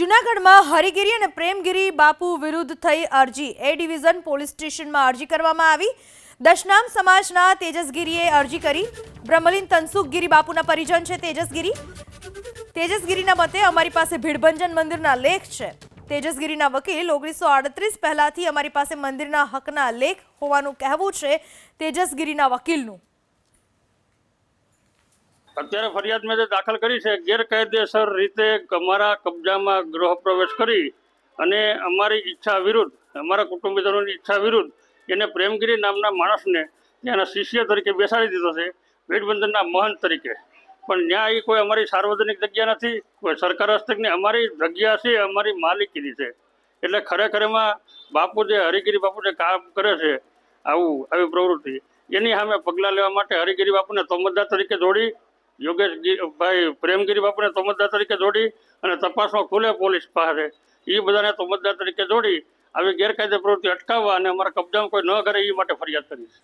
જૂનાગઢમાં હરિગીરી અને પ્રેમગીરી બાપુ વિરુદ્ધ થઈ અરજી એ ડિવિઝન પોલીસ સ્ટેશનમાં અરજી કરવામાં આવી। દશનામ સમાજના તેજસગીરીએ અરજી કરી। બ્રહ્મલીન તનસુખગીરી બાપુના પરિજન છે તેજસગીરી। તેજસગીરીના મતે અમારી પાસે ભીડભંજન મંદિરના લેખ છે। તેજસગીરીના વકીલ 1938 પહેલાથી અમારી પાસે મંદિરના હકના લેખ હોવાનું કહેવું છે તેજસગીરીના વકીલનું। અત્યારે ફરિયાદ મેં દાખલ કરી છે ગેરકાયદેસર રીતે અમારા કબજામાં ગૃહ પ્રવેશ કરી અને અમારી ઈચ્છા વિરુદ્ધ, અમારા કુટુંબીજનોની ઈચ્છા વિરુદ્ધ એને પ્રેમગીરી નામના માણસને ત્યાંના શિષ્ય તરીકે બેસાડી દીધો છે, ભીડબંધનના મહંત તરીકે। પણ ત્યાં એ કોઈ અમારી સાર્વજનિક જગ્યા નથી, કોઈ સરકાર હસ્તકની અમારી જગ્યા છે, અમારી માલિકીની છે। એટલે ખરેખર એમાં બાપુ જે હરિગીરી બાપુ જે કામ કરે છે આવી પ્રવૃત્તિ, એની સામે પગલાં લેવા માટે હરિગીરી બાપુને તોમતદાર તરીકે જોડી, યોગેશભાઈ પ્રેમગીરી બાપુને તોમતદાર તરીકે જોડી અને તપાસમાં ખુલે પોલીસ પાસે એ બધાને તોમતદાર તરીકે જોડી આવી ગેરકાયદે પ્રવૃત્તિ અટકાવવા અને અમારા કબજામાં કોઈ ન કરે એ માટે ફરિયાદ કરી છે।